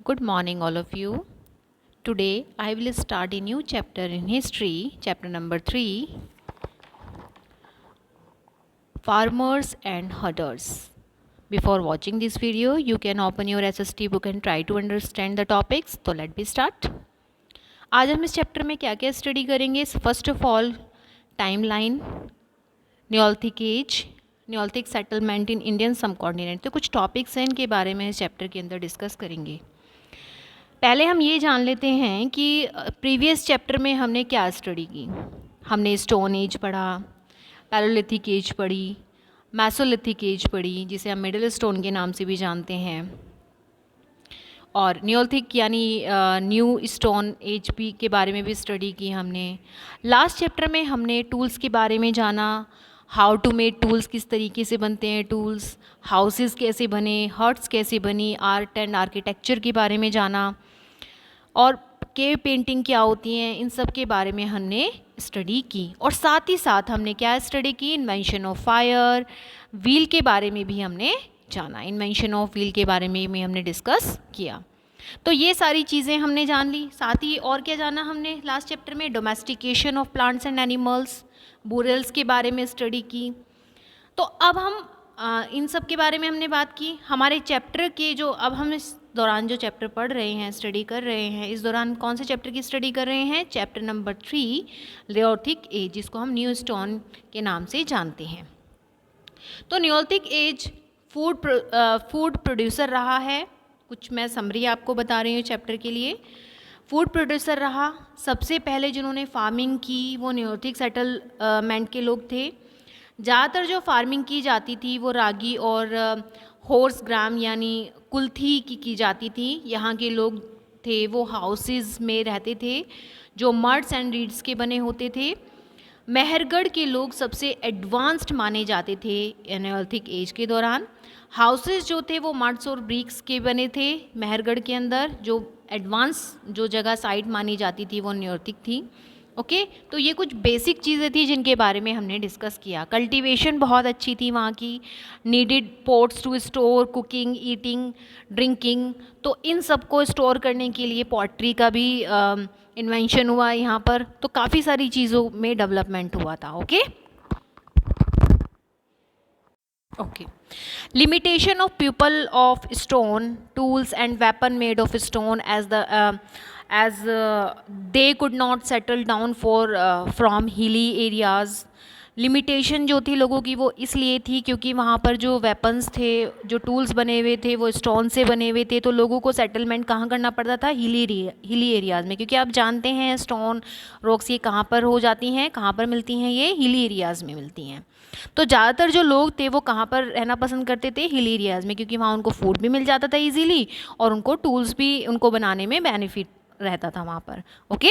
Good morning, all of you. Today I will start a new chapter in history, chapter number 3, Farmers and Herders. Before watching this video, you can open your SST book and try to understand the topics. So let's be start. आज हम इस chapter में क्या क्या study करेंगे? First of all, timeline, Neolithic age, Neolithic settlement in Indian subcontinent. तो कुछ topics हैं, इनके बारे में इस चैप्टर के अंदर डिस्कस करेंगे। पहले हम ये जान लेते हैं कि प्रीवियस चैप्टर में हमने क्या स्टडी की। हमने स्टोन एज पढ़ा, पैलोलिथिक एज पढ़ी, मैसोलिथिक एज पढ़ी, जिसे हम मिडिल स्टोन के नाम से भी जानते हैं, और नियोलिथिक यानी न्यू स्टोन एज भी के बारे में भी स्टडी की हमने। लास्ट चैप्टर में हमने टूल्स के बारे में जाना, हाउ टू मेड टूल्स, किस तरीके से बनते हैं टूल्स, हाउसेस कैसे बने, हट्स कैसे बनी, आर्ट एंड आर्किटेक्चर के बारे में जाना, और केव पेंटिंग क्या होती हैं, इन सब के बारे में हमने स्टडी की। और साथ ही साथ हमने क्या स्टडी की, इन्वेंशन ऑफ फायर, व्हील के बारे में भी हमने जाना। इन्वेंशन ऑफ व्हील के बारे में भी हमने डिस्कस किया। तो ये सारी चीज़ें हमने जान ली। साथ ही और क्या जाना हमने लास्ट चैप्टर में, domestication of plants and animals, burials के बारे में स्टडी की। तो अब हम इन सब के बारे में हमने बात की। हमारे चैप्टर के जो अब हम इस दौरान जो चैप्टर पढ़ रहे हैं, स्टडी कर रहे हैं, इस दौरान कौन से चैप्टर की स्टडी कर रहे हैं? चैप्टर नंबर 3, नियोलिथिक एज, जिसको हम न्यू स्टोन के नाम से जानते हैं। तो नियोलिथिक एज फूड प्रोड्यूसर रहा है। कुछ मैं समरी आपको बता रही हूँ चैप्टर के लिए। फूड प्रोड्यूसर रहा। सबसे पहले जिन्होंने फार्मिंग की वो नियोलिथिक सेटलमेंट के लोग थे। ज़्यादातर जो फार्मिंग की जाती थी वो रागी और होर्स ग्राम यानी कुल्थी की जाती थी। यहाँ के लोग थे वो हाउसेस में रहते थे जो मड्स एंड रीड्स के बने होते थे। मेहरगढ़ के लोग सबसे एडवांस्ड माने जाते थे नियोलिथिक एज के दौरान। हाउसेस जो थे वो मड्स और ब्रिक्स के बने थे मेहरगढ़ के अंदर। जो एडवांस जो जगह साइट मानी जाती थी वो नियोलिथिक थी। ओके, तो ये कुछ बेसिक चीज़ें थी जिनके बारे में हमने डिस्कस किया। कल्टीवेशन बहुत अच्छी थी वहाँ की, needed pots to store cooking, eating, drinking. तो इन सब को स्टोर करने के लिए पॉटरी का भी इन्वेंशन हुआ यहाँ पर। तो काफ़ी सारी चीज़ों में डेवलपमेंट हुआ था। Okay okay limitation of people of stone tools and weapon made of stone as they could not settle down from hilly areas। Limitation जो थी लोगों की वो इसलिए थी क्योंकि वहाँ पर जो वेपन्स थे, जो टूल्स बने हुए थे वो स्टोन से बने हुए थे। तो लोगों को सेटलमेंट कहाँ करना पड़ता था? हिली एरियाज़ में, क्योंकि आप जानते हैं स्टोन रॉक्स ये कहाँ पर हो जाती हैं, कहाँ पर मिलती हैं? ये हिली एरियाज़ में मिलती हैं। तो ज़्यादातर जो लोग थे वो कहाँ पर रहना पसंद करते थे? हिली एरियाज़ में, क्योंकि वहाँ उनको फूड भी मिल जाता था ईजीली और उनको टूल्स भी उनको बनाने में बेनिफिट रहता था वहाँ पर। ओके,